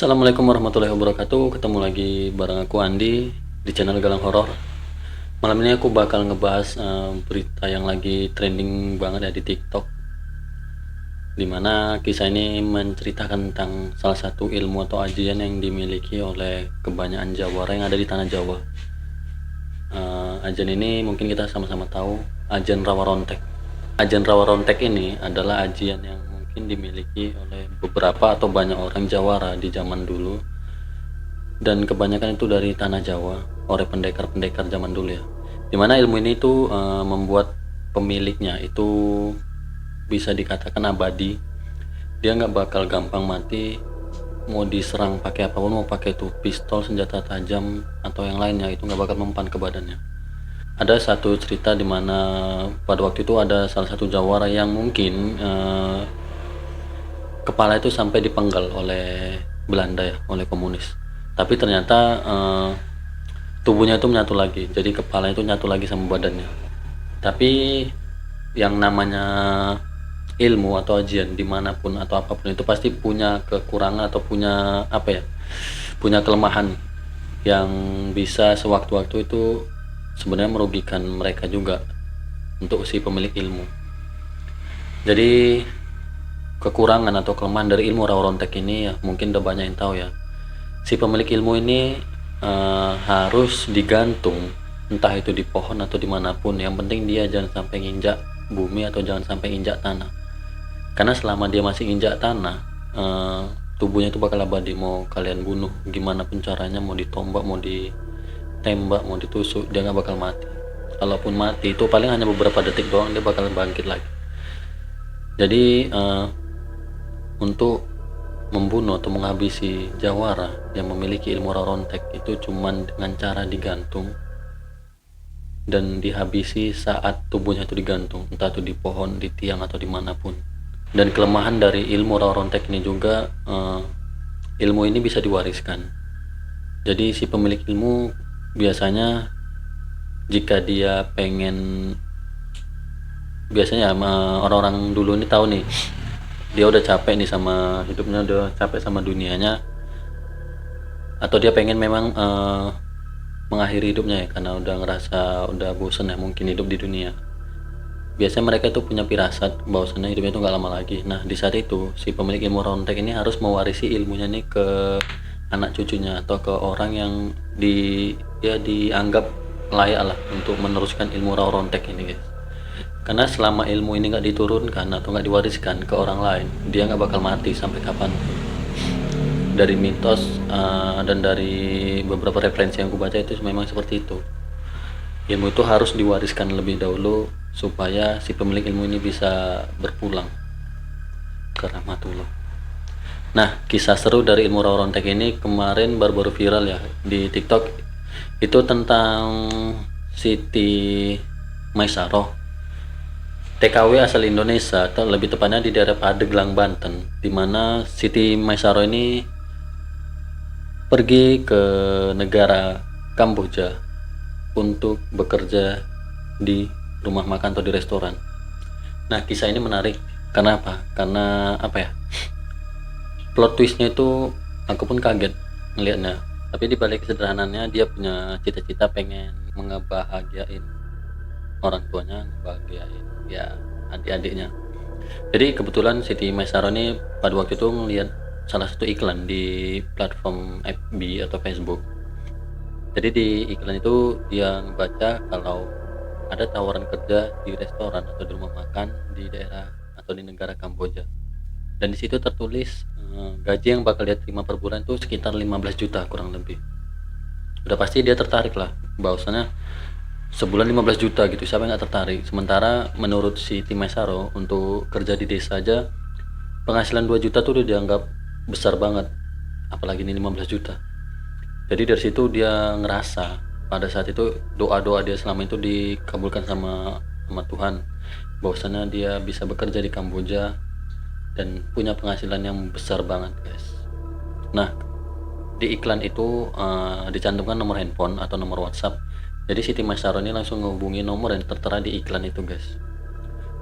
Assalamualaikum warahmatullahi wabarakatuh. Ketemu lagi bareng aku Andi di channel Galang Horor. Malam ini aku bakal ngebahas berita yang lagi trending banget ya di TikTok. Dimana kisah ini menceritakan tentang salah satu ilmu atau ajian yang dimiliki oleh kebanyakan Jawara yang ada di tanah Jawa. Ajian ini mungkin kita sama-sama tahu, ajian Rawa Rontek. Ajian Rawa Rontek ini adalah ajian yang mungkin dimiliki oleh beberapa atau banyak orang Jawara di zaman dulu, dan kebanyakan itu dari tanah Jawa oleh pendekar-pendekar zaman dulu ya, dimana ilmu ini tuh membuat pemiliknya itu bisa dikatakan abadi. Dia nggak bakal gampang mati, mau diserang pakai apapun, mau pakai itu pistol, senjata tajam atau yang lainnya, itu nggak bakal mempan ke badannya. Ada satu cerita dimana pada waktu itu ada salah satu Jawara yang mungkin kepala itu sampai dipenggal oleh Belanda ya, oleh komunis. Tapi ternyata tubuhnya itu menyatu lagi, jadi kepala itu nyatu lagi sama badannya. Tapi yang namanya ilmu atau ajian dimanapun atau apapun itu pasti punya kekurangan atau punya apa ya, punya kelemahan yang bisa sewaktu-waktu itu sebenarnya merugikan mereka juga untuk si pemilik ilmu. Jadi kekurangan atau kelemahan dari ilmu Rawa Rontek ini ya mungkin udah banyak yang tahu ya. Si pemilik ilmu ini harus digantung, entah itu di pohon atau dimanapun. Yang penting dia jangan sampai nginjak bumi atau jangan sampai injak tanah. Karena selama dia masih injak tanah, tubuhnya itu bakal abadi. Mau kalian bunuh gimana pun caranya, mau ditombak, mau ditembak, mau ditusuk, dia nggak bakal mati. Kalaupun mati itu paling hanya beberapa detik doang, dia bakal bangkit lagi. Jadi untuk membunuh atau menghabisi Jawara yang memiliki ilmu Rawa Rontek itu cuman dengan cara digantung dan dihabisi saat tubuhnya itu digantung, entah itu di pohon, di tiang atau dimanapun. Dan kelemahan dari ilmu Rawa Rontek ini juga, ilmu ini bisa diwariskan. Jadi si pemilik ilmu biasanya jika dia pengen, biasanya orang-orang dulu ini tahu nih, dia udah capek nih sama hidupnya, udah capek sama dunianya, atau dia pengen memang mengakhiri hidupnya ya karena udah ngerasa udah bosen ya mungkin hidup di dunia. Biasanya mereka itu punya firasat bahwasannya hidupnya itu nggak lama lagi. Nah di saat itu si pemilik ilmu Rontek ini harus mewarisi ilmunya nih ke anak cucunya atau ke orang yang dianggap layak lah untuk meneruskan ilmu Rawa Rontek ini guys. Karena selama ilmu ini nggak diturunkan atau nggak diwariskan ke orang lain, dia nggak bakal mati sampai kapan. Dari mitos dan dari beberapa referensi yang aku baca itu memang seperti itu. Ilmu itu harus diwariskan lebih dahulu supaya si pemilik ilmu ini bisa berpulang ke rahmatullah. Nah, kisah seru dari ilmu Rawa Rontek ini kemarin baru-baru viral ya di TikTok. Itu tentang Siti Maisaroh, TKW asal Indonesia, atau lebih tepatnya di daerah Pandeglang, Banten, di mana Siti Maisaroh ini pergi ke negara Kamboja untuk bekerja di rumah makan atau di restoran. Nah, kisah ini menarik karena apa? Karena apa ya? Plot twistnya itu aku pun kaget ngelihatnya. Tapi di balik kesederhanaannya, dia punya cita-cita pengen ngebahagiain orang tuanya, ngebahagiain ya adik-adiknya. Jadi kebetulan Siti Maisaroh ini pada waktu itu ngelihat salah satu iklan di platform FB atau Facebook. Jadi di iklan itu dia ngebaca kalau ada tawaran kerja di restoran atau di rumah makan di daerah atau di negara Kamboja. Dan di situ tertulis gaji yang bakal dia terima per bulan itu sekitar 15 juta kurang lebih. Udah pasti dia tertarik lah, bahwasannya sebulan 15 juta gitu, siapa yang nggak tertarik. Sementara menurut si Siti Maisaroh untuk kerja di desa aja penghasilan 2 juta tuh udah dianggap besar banget, apalagi ini 15 juta. Jadi dari situ dia ngerasa pada saat itu doa-doa dia selama itu dikabulkan sama Tuhan, bahwasannya dia bisa bekerja di Kamboja dan punya penghasilan yang besar banget guys. Nah di iklan itu dicantumkan nomor handphone atau nomor WhatsApp. Jadi Siti Maisaroh ini langsung menghubungi nomor yang tertera di iklan itu guys.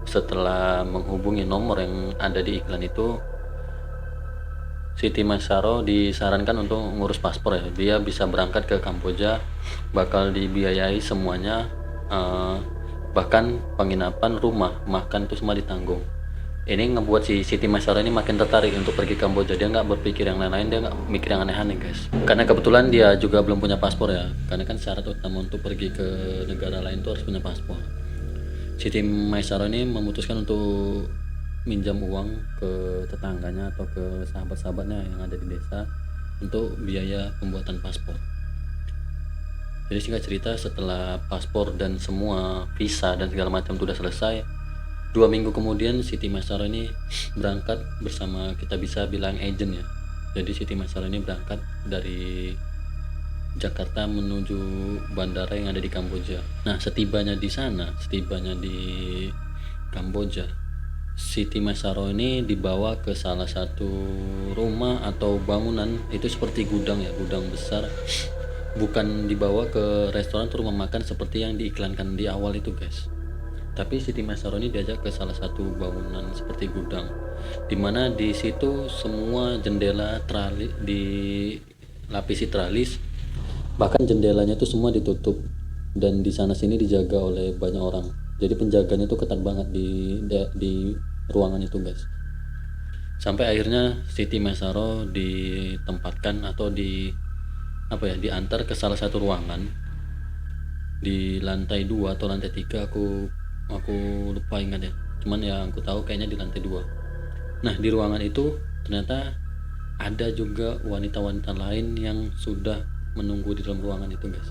Setelah menghubungi nomor yang ada di iklan itu, Siti Maisaro disarankan untuk ngurus paspor ya. Dia bisa berangkat ke Kamboja, bakal dibiayai semuanya, bahkan penginapan, rumah, makan itu semua ditanggung. Ini ngebuat si Siti Maisaro ini makin tertarik untuk pergi ke Kamboja. Dia nggak berpikir yang lain-lain, dia nggak mikir yang aneh-aneh guys. Karena kebetulan dia juga belum punya paspor ya. Karena kan syarat utama untuk pergi ke negara lain itu harus punya paspor. Siti Maisaro ini memutuskan untuk minjam uang ke tetangganya atau ke sahabat-sahabatnya yang ada di desa untuk biaya pembuatan paspor. Jadi singkat cerita, setelah paspor dan semua visa dan segala macam sudah selesai, 2 minggu kemudian Siti Maisaro ini berangkat bersama, kita bisa bilang agent ya. Jadi Siti Maisaro ini berangkat dari Jakarta menuju bandara yang ada di Kamboja. Nah, setibanya di Kamboja, Siti Maisaro ini dibawa ke salah satu rumah atau bangunan, itu seperti gudang ya, gudang besar. Bukan dibawa ke restoran atau rumah makan seperti yang diiklankan di awal itu guys. Tapi Siti Maisaro ini diajak ke salah satu bangunan seperti gudang, dimana di situ semua jendela dilapisi teralis, bahkan jendelanya itu semua ditutup, dan di sana sini dijaga oleh banyak orang. Jadi penjaganya itu ketat banget di ruangan itu guys. Sampai akhirnya Siti Maisaro ditempatkan atau diantar ke salah satu ruangan di lantai 2 atau lantai 3, aku lupa ingat ya. Cuman ya aku tahu kayaknya di lantai 2. Nah, di ruangan itu ternyata ada juga wanita-wanita lain yang sudah menunggu di dalam ruangan itu guys.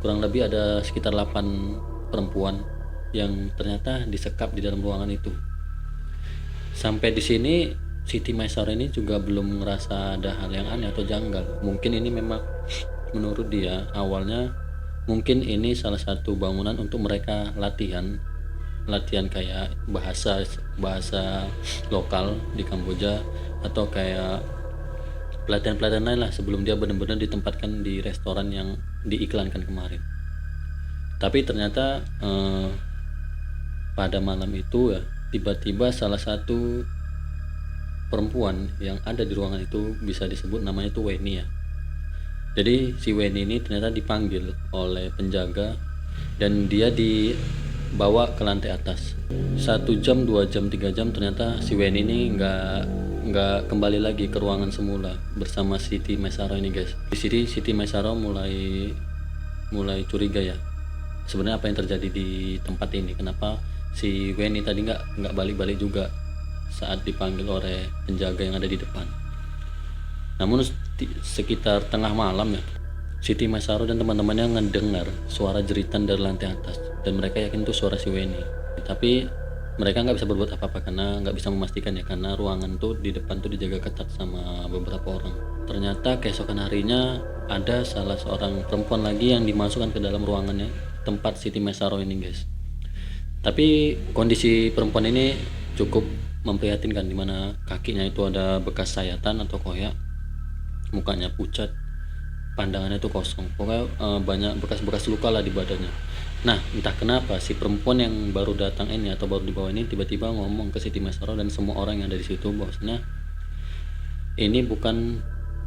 Kurang lebih ada sekitar 8 perempuan yang ternyata disekap di dalam ruangan itu. Sampai di sini Siti Maisaro ini juga belum ngerasa ada hal yang aneh atau janggal. Mungkin ini memang menurut dia awalnya mungkin ini salah satu bangunan untuk mereka latihan kayak bahasa lokal di Kamboja, atau kayak pelatihan lain lah sebelum dia benar-benar ditempatkan di restoran yang diiklankan kemarin. Tapi ternyata pada malam itu ya, tiba-tiba salah satu perempuan yang ada di ruangan itu, bisa disebut namanya itu Weni ya. Jadi si Weni ini ternyata dipanggil oleh penjaga dan dia dibawa ke lantai atas. 1 jam, 2 jam, 3 jam, ternyata si Weni ini nggak kembali lagi ke ruangan semula bersama Siti Maisaro ini guys. Di sini Siti Maisaro mulai curiga ya, sebenarnya apa yang terjadi di tempat ini, kenapa si Weni tadi nggak balik-balik juga saat dipanggil oleh penjaga yang ada di depan. Namun sekitar tengah malam ya, Siti Maisaro dan teman-temannya ngedengar suara jeritan dari lantai atas, dan mereka yakin itu suara si Weni. Tapi mereka nggak bisa berbuat apa-apa karena nggak bisa memastikan ya, karena ruangan tuh di depan tuh dijaga ketat sama beberapa orang. Ternyata keesokan harinya ada salah seorang perempuan lagi yang dimasukkan ke dalam ruangannya tempat Siti Maisaro ini guys. Tapi kondisi perempuan ini cukup memprihatinkan, dimana kakinya itu ada bekas sayatan atau koyak, mukanya pucat, pandangannya itu kosong, pokoknya banyak bekas-bekas luka lah di badannya. Nah, entah kenapa si perempuan yang baru datang ini atau baru dibawa ini tiba-tiba ngomong ke Siti Maisaro dan semua orang yang ada di situ bahwasanya ini bukan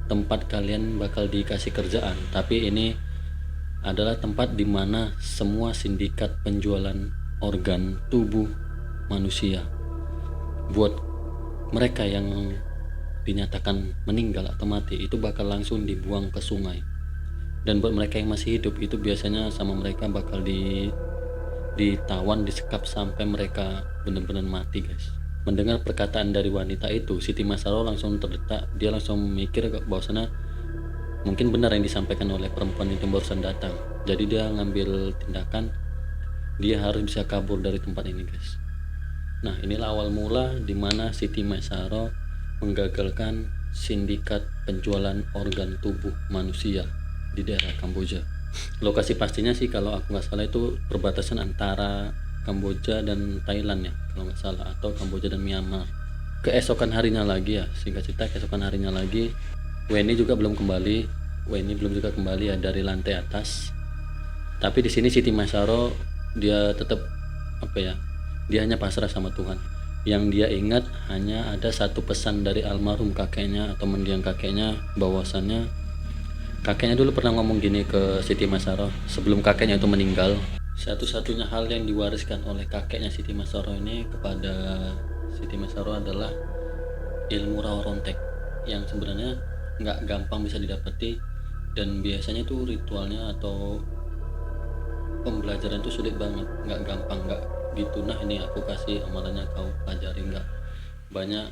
tempat kalian bakal dikasih kerjaan, tapi ini adalah tempat di mana semua sindikat penjualan organ tubuh manusia buat mereka yang dinyatakan meninggal atau mati itu bakal langsung dibuang ke sungai, dan buat mereka yang masih hidup itu biasanya sama mereka bakal ditawan, disekap sampai mereka benar-benar mati guys. Mendengar perkataan dari wanita itu, Siti Maisaro langsung terdetak. Dia langsung mikir bahwasanya mungkin benar yang disampaikan oleh perempuan itu barusan datang. Jadi dia ngambil tindakan, dia harus bisa kabur dari tempat ini guys. Nah, inilah awal mula dimana Siti Maisaro menggagalkan sindikat penjualan organ tubuh manusia di daerah Kamboja. Lokasi pastinya sih kalau aku nggak salah itu perbatasan antara Kamboja dan Thailand ya kalau nggak salah, atau Kamboja dan Myanmar. Keesokan harinya lagi ya, singkat cerita keesokan harinya lagi Weni belum juga kembali ya dari lantai atas. Tapi di sini Siti Maisaro dia tetap dia hanya pasrah sama Tuhan. Yang dia ingat hanya ada satu pesan dari almarhum kakeknya atau mendiang kakeknya, bahwasannya kakeknya dulu pernah ngomong gini ke Siti Masaro sebelum kakeknya itu meninggal. Satu-satunya hal yang diwariskan oleh kakeknya Siti Masaro ini kepada Siti Masaro adalah ilmu rawa rontek, yang sebenarnya nggak gampang bisa didapati, dan biasanya tuh ritualnya atau pembelajaran itu sulit banget, nggak gampang, nggak gitu nah ini aku kasih amalannya kau pelajari, nggak. Banyak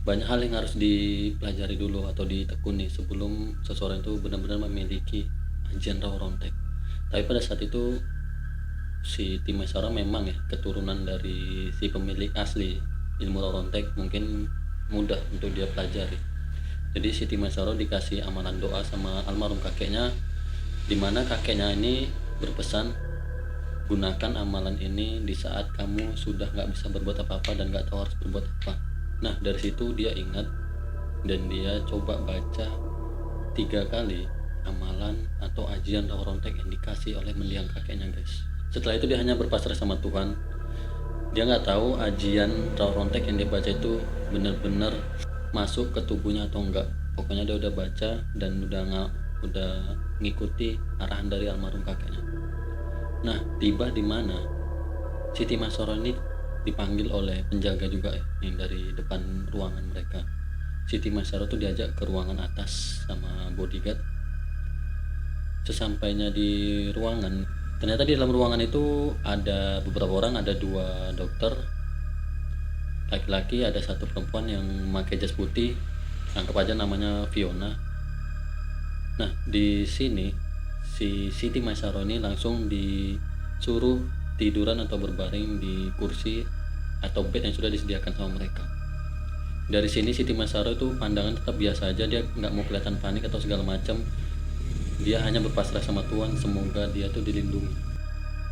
banyak hal yang harus dipelajari dulu atau ditekuni sebelum seseorang itu benar-benar memiliki ajian rawa rontek. Tapi pada saat itu si Timesara memang ya keturunan dari si pemilik asli ilmu rawa rontek, mungkin mudah untuk dia pelajari. Jadi si Timesara dikasih amalan doa sama almarhum kakeknya, dimana kakeknya ini berpesan, gunakan amalan ini di saat kamu sudah nggak bisa berbuat apa-apa dan nggak tahu harus berbuat apa. Nah dari situ dia ingat dan dia coba baca 3 kali amalan atau ajian rawa rontek yang dikasih oleh mendiang kakeknya guys. Setelah itu dia hanya berpasrah sama Tuhan. Dia nggak tahu ajian rawa rontek yang dia baca itu benar-benar masuk ke tubuhnya atau enggak. Pokoknya dia udah baca dan udah ngikuti arahan dari almarhum kakeknya. Nah tiba di mana Siti Masoro ini dipanggil oleh penjaga juga ya, yang dari depan ruangan mereka. Siti Masoro tuh diajak ke ruangan atas sama bodyguard. Sesampainya di ruangan, ternyata di dalam ruangan itu ada beberapa orang, ada 2 dokter laki-laki, ada 1 perempuan yang memakai jas putih, anggap aja namanya Fiona. Nah di sini si Siti Masaro ini langsung disuruh tiduran atau berbaring di kursi atau bed yang sudah disediakan sama mereka. Dari sini Siti Masaro itu pandangan tetap biasa aja, dia nggak mau kelihatan panik atau segala macam. Dia hanya berpasrah sama Tuhan, semoga dia tuh dilindungi.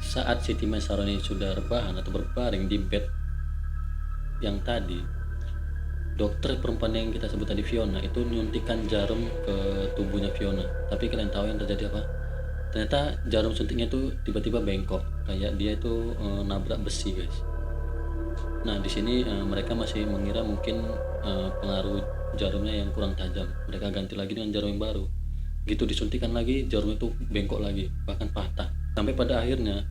Saat Siti Masaro ini sudah rebahan atau berbaring di bed yang tadi, dokter perempuan yang kita sebut tadi Fiona itu nyuntikkan jarum ke tubuhnya Fiona. Tapi kalian tahu yang terjadi apa? Ternyata jarum suntiknya tuh tiba-tiba bengkok, kayak dia itu nabrak besi guys. Nah di sini mereka masih mengira mungkin pengaruh jarumnya yang kurang tajam. Mereka ganti lagi dengan jarum yang baru. Gitu disuntikan lagi, jarum itu bengkok lagi, bahkan patah. Sampai pada akhirnya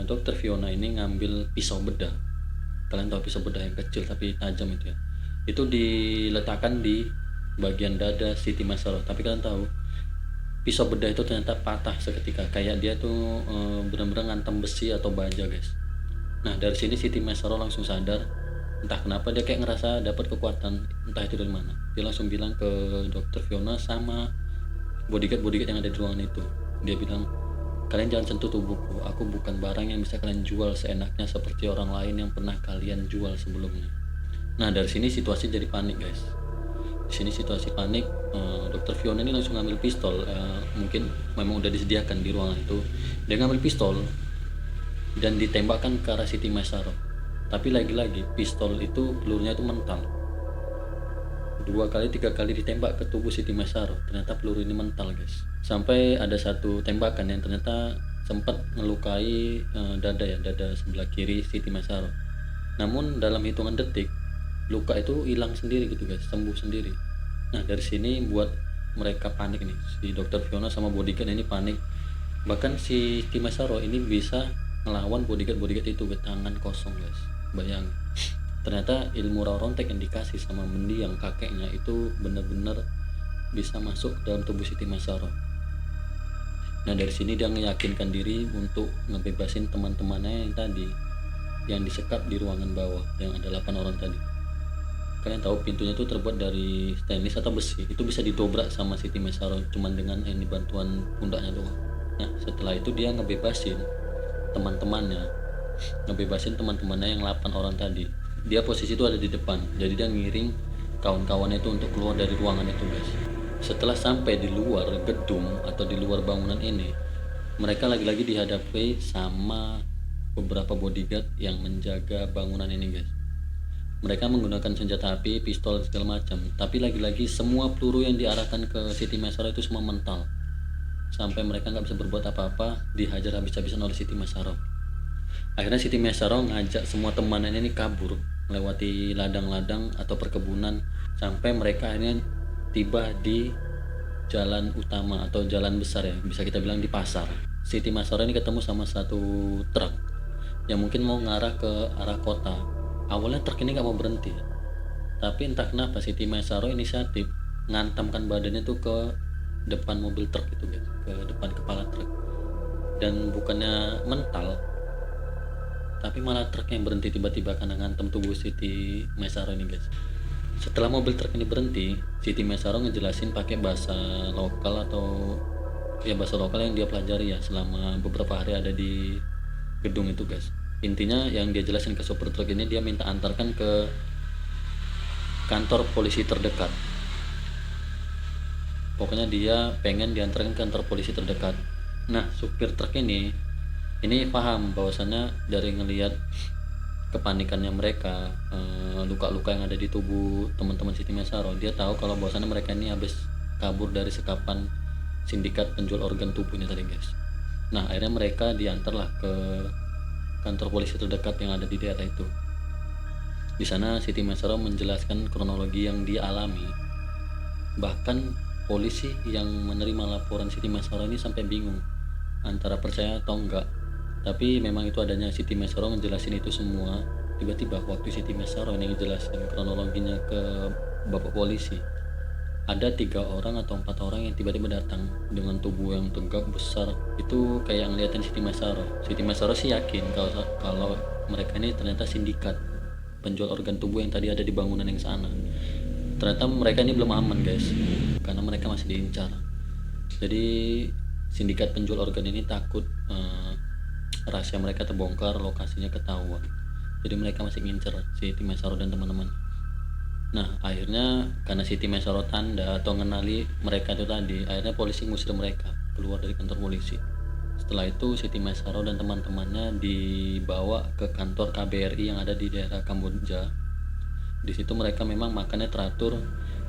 dokter Fiona ini ngambil pisau bedah. Kalian tahu pisau bedah yang kecil tapi tajam itu ya. Itu diletakkan di bagian dada Siti Masaro. Tapi kalian tahu pisau bedah itu ternyata patah seketika, kayak dia tuh benar-benar ngantem besi atau baja guys. Nah dari sini Siti Masaro langsung sadar, entah kenapa dia kayak ngerasa dapat kekuatan, entah itu dari mana. Dia langsung bilang ke dokter Fiona sama bodyguard yang ada di ruangan itu. Dia bilang, kalian jangan sentuh tubuhku, aku bukan barang yang bisa kalian jual seenaknya seperti orang lain yang pernah kalian jual sebelumnya. Nah dari sini situasi jadi panik guys. Di sini situasi panik, dokter Fiona ini langsung ngambil pistol, mungkin memang udah disediakan di ruangan itu. Dia ngambil pistol dan ditembakkan ke arah Siti Masaro. Tapi lagi-lagi pistol itu pelurunya itu mental. 2 kali 3 kali ditembak ke tubuh Siti Masaro, ternyata peluru ini mental guys. Sampai ada 1 tembakan yang ternyata sempat melukai dada sebelah kiri Siti Masaro. Namun dalam hitungan detik luka itu hilang sendiri gitu guys, sembuh sendiri. Nah dari sini buat mereka panik nih, si dokter Fiona sama bodyguard ini panik. Bahkan si Siti Masaro ini bisa ngelawan bodyguard itu ke tangan kosong guys. Bayang, ternyata ilmu rawa rontek yang dikasih sama mendiang kakeknya itu benar-benar bisa masuk dalam tubuh Siti Masaro. Nah dari sini dia meyakinkan diri untuk ngebebasin teman-temannya yang tadi yang disekap di ruangan bawah, yang ada 8 orang tadi. Kalian tahu pintunya itu terbuat dari stainless atau besi, itu bisa didobrak sama Siti Masaro cuman dengan ini bantuan pundaknya doang. Nah setelah itu dia ngebebasin teman-temannya yang 8 orang tadi. Dia posisi itu ada di depan, jadi dia ngiring kawan-kawannya itu untuk keluar dari ruangan itu guys. Setelah sampai di luar gedung atau di luar bangunan ini, mereka lagi-lagi dihadapi sama beberapa bodyguard yang menjaga bangunan ini guys. Mereka menggunakan senjata api, pistol segala macam, tapi lagi-lagi semua peluru yang diarahkan ke Siti Masaro itu semua mental. Sampai mereka nggak bisa berbuat apa-apa, dihajar habis-habisan oleh Siti Masaro. Akhirnya Siti Mesaro ngajak semua temannya ini kabur melewati ladang-ladang atau perkebunan sampai mereka akhirnya tiba di jalan utama atau jalan besar ya, bisa kita bilang di pasar. Siti Mesaro ini ketemu sama satu truk yang mungkin mau ngarah ke arah kota. Awalnya truk ini nggak mau berhenti, tapi entah kenapa Siti Mesaro inisiatif ngantamkan badannya tuh ke depan mobil truk itu guys, ke depan kepala truk, dan bukannya mental tapi malah truk yang berhenti tiba-tiba karena ngantem tubuh Siti Mesaro ini guys. Setelah mobil truk ini berhenti, Siti Mesaro ngejelasin pakai bahasa lokal atau ya bahasa lokal yang dia pelajari ya selama beberapa hari ada di gedung itu guys. Intinya yang dia jelasin ke sopir truk ini, dia minta antarkan ke kantor polisi terdekat. Pokoknya dia pengen diantarkan ke kantor polisi terdekat. Nah, supir truk ini paham bahwasannya dari ngelihat kepanikannya mereka, luka-luka yang ada di tubuh teman-teman Siti Mesaro, dia tahu kalau bahwasannya mereka ini habis kabur dari sekapan sindikat penjual organ tubuhnya tadi guys. Nah, akhirnya mereka diantarlah ke kantor polisi terdekat yang ada di daerah itu. Di sana Siti Mesaro menjelaskan kronologi yang dia alami. Bahkan polisi yang menerima laporan Siti Mesaro ini sampai bingung antara percaya atau enggak. Tapi memang itu adanya Siti Mesaro ngejelasin itu semua. Tiba-tiba waktu Siti Mesaro ini ngejelasin kronologinya ke bapak polisi, ada 3 orang atau 4 orang yang tiba-tiba datang dengan tubuh yang tegap besar. Itu kayak ngeliatin Siti Mesaro. Siti Mesaro sih yakin kalau mereka ini ternyata sindikat penjual organ tubuh yang tadi ada di bangunan yang sana. Ternyata mereka ini belum aman guys, karena mereka masih diincar. Jadi sindikat penjual organ ini takut rahasia mereka terbongkar, lokasinya ketahuan. Jadi mereka masih ngincer Siti Mesaro dan teman-teman. Nah, akhirnya karena Siti Mesaro tanda atau ngenali mereka itu tadi, akhirnya polisi ngusir mereka keluar dari kantor polisi. Setelah itu Siti Mesaro dan teman-temannya dibawa ke kantor KBRI yang ada di daerah Kamboja. Di situ mereka memang makannya teratur,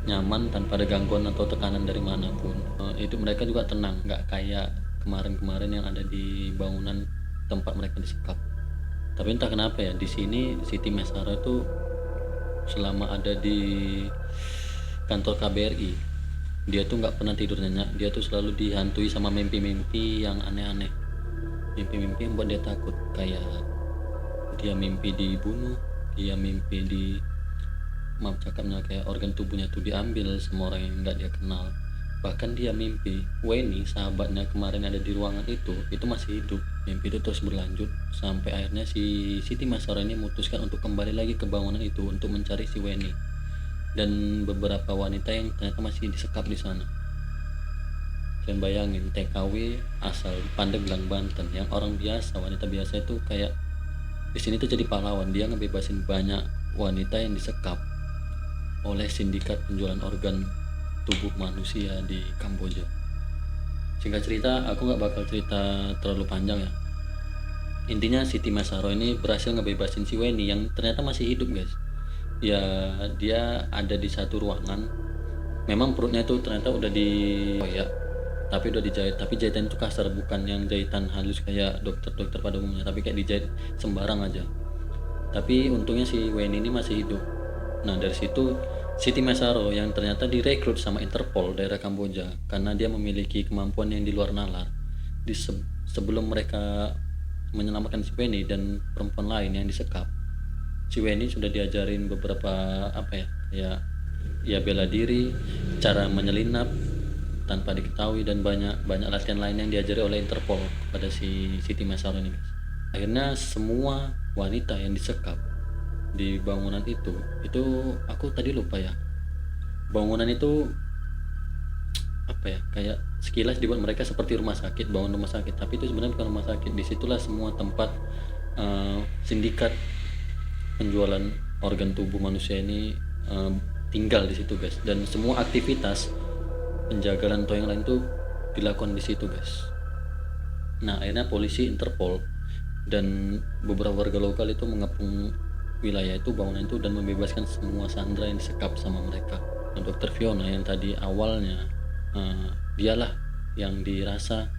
nyaman tanpa ada gangguan atau tekanan dari manapun. Itu mereka juga tenang, nggak kayak kemarin-kemarin yang ada di bangunan tempat mereka disekap. Tapi entah kenapa ya, di sini Siti Mesaro itu selama ada di kantor KBRI, dia tuh nggak pernah tidur nyenyak. Dia tuh selalu dihantui sama mimpi-mimpi yang aneh-aneh, mimpi-mimpi yang buat dia takut. Kayak dia mimpi dibunuh, dia mimpi maaf cakapnya, kayak organ tubuhnya tuh diambil sama orang yang nggak dia kenal. Bahkan dia mimpi Weni, sahabatnya kemarin ada di ruangan itu masih hidup. Mimpi itu terus berlanjut sampai akhirnya si Siti Mesaro ini memutuskan untuk kembali lagi ke bangunan itu untuk mencari si Weni dan beberapa wanita yang ternyata masih disekap di sana. Kalian bayangin, TKW asal Pandeglang, Banten, yang orang biasa, wanita biasa itu kayak di sini tuh jadi pahlawan. Dia ngebebasin banyak wanita yang disekap oleh sindikat penjualan organ tubuh manusia di Kamboja. Singkat cerita, aku nggak bakal cerita terlalu panjang ya. Intinya Siti Mesaro ini berhasil ngebebasin si Weni yang ternyata masih hidup guys. Ya, dia ada di satu ruangan. Memang perutnya itu ternyata udah dikoyak, tapi udah dijahit. Tapi jahitan itu kasar, bukan yang jahitan halus kayak dokter-dokter pada umumnya, tapi kayak dijahit sembarang aja. Tapi untungnya si Weni ini masih hidup. Nah, dari situ Siti Mesaro yang ternyata direkrut sama Interpol daerah Kamboja karena dia memiliki kemampuan yang di luar nalar. Sebelum mereka menyelamatkan si Weni dan perempuan lain yang disekap, si Weni sudah diajarin beberapa ya bela diri, cara menyelinap tanpa diketahui, dan banyak latihan lain yang diajari oleh Interpol pada si Siti Mesaro ini. Akhirnya semua wanita yang disekap di bangunan itu aku tadi lupa ya, bangunan itu kayak sekilas dibuat mereka seperti rumah sakit, bangun rumah sakit, tapi itu sebenarnya bukan rumah sakit. Disitulah semua tempat sindikat penjualan organ tubuh manusia ini tinggal di situ guys, dan semua aktivitas penjagalan atau yang lain tuh dilakukan di situ guys. Nah, akhirnya polisi, Interpol, dan beberapa warga lokal itu mengepung wilayah itu, bangunan itu, dan membebaskan semua sandera yang disekap sama mereka. Nah, Dokter Fiona yang tadi awalnya dialah yang dirasa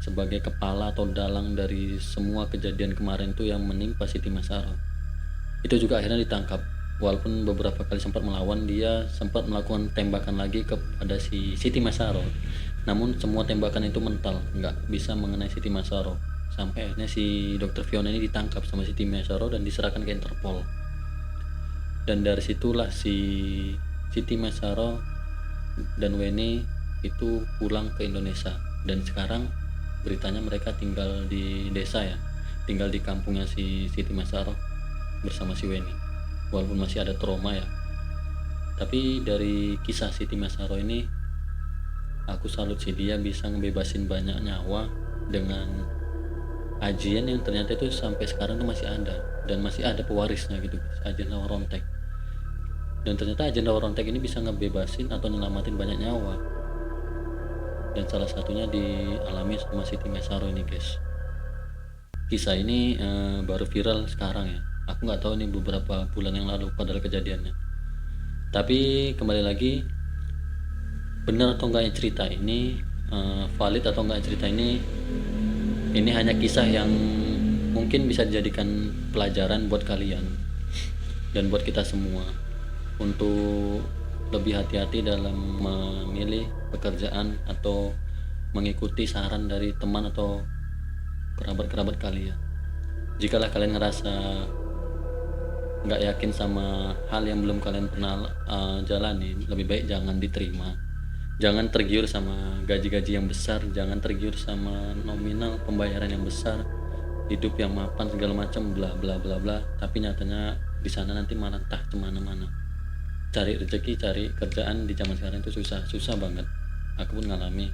sebagai kepala atau dalang dari semua kejadian kemarin tuh yang menimpa Siti Masaro. Itu juga akhirnya ditangkap. Walaupun beberapa kali sempat melawan, dia sempat melakukan tembakan lagi kepada si Siti Masaro. Namun semua tembakan itu mental, nggak bisa mengenai Siti Masaro. Sampai akhirnya si Dr. Fiona ini ditangkap sama Siti Masaro dan diserahkan ke Interpol. Dan dari situlah si Siti Masaro dan Weni itu pulang ke Indonesia. Dan sekarang beritanya mereka tinggal di desa ya, tinggal di kampungnya si Siti Masaro bersama si Weni. Walaupun masih ada trauma ya, tapi dari kisah Siti Masaro ini aku salut sih, dia bisa ngebebasin banyak nyawa dengan ajian yang ternyata itu sampai sekarang tuh masih ada dan masih ada pewarisnya gitu, ajian Rawa Rontek. Dan ternyata ajian Rawa Rontek ini bisa ngebebasin atau nyelamatin banyak nyawa, dan salah satunya dialami sama Siti Masaro ini guys. Kisah ini baru viral sekarang ya, aku nggak tahu ini beberapa bulan yang lalu padahal kejadiannya. Tapi kembali lagi, benar atau enggaknya cerita ini, valid atau enggak cerita ini hanya kisah yang mungkin bisa dijadikan pelajaran buat kalian dan buat kita semua untuk lebih hati-hati dalam memilih pekerjaan atau mengikuti saran dari teman atau kerabat-kerabat kalian. Jikalau kalian ngerasa nggak yakin sama hal yang belum kalian pernah jalani, lebih baik jangan diterima. Jangan tergiur sama gaji-gaji yang besar, jangan tergiur sama nominal pembayaran yang besar, hidup yang mapan segala macam bla bla bla bla, tapi nyatanya di sana nanti malah entah kemana-mana. Cari rezeki, cari kerjaan di zaman sekarang itu susah banget. Aku pun ngalami.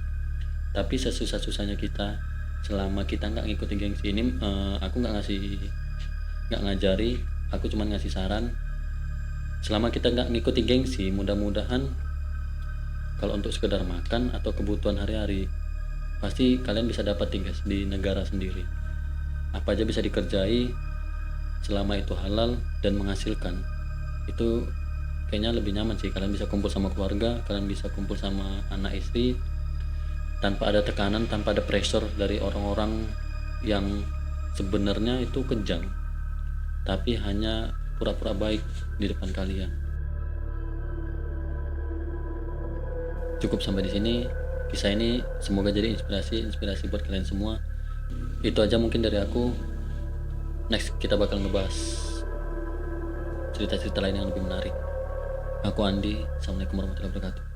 Tapi sesusah-susahnya kita, selama kita nggak ngikutin gengsi ini, aku nggak ngajari, aku cuma ngasih saran. Selama kita nggak ngikutin gengsi, mudah-mudahan kalau untuk sekedar makan atau kebutuhan hari-hari pasti kalian bisa dapat guys di negara sendiri. Apa aja bisa dikerjai selama itu halal dan menghasilkan. Itu kayaknya lebih nyaman sih. Kalian bisa kumpul sama keluarga, kalian bisa kumpul sama anak istri tanpa ada tekanan, tanpa ada pressure dari orang-orang yang sebenarnya itu kejam tapi hanya pura-pura baik di depan kalian. Cukup sampai di sini kisah ini, semoga jadi inspirasi buat kalian semua. Itu aja mungkin dari aku. Next kita bakal ngebahas cerita-cerita lain yang lebih menarik. Aku Andi, assalamualaikum warahmatullahi wabarakatuh.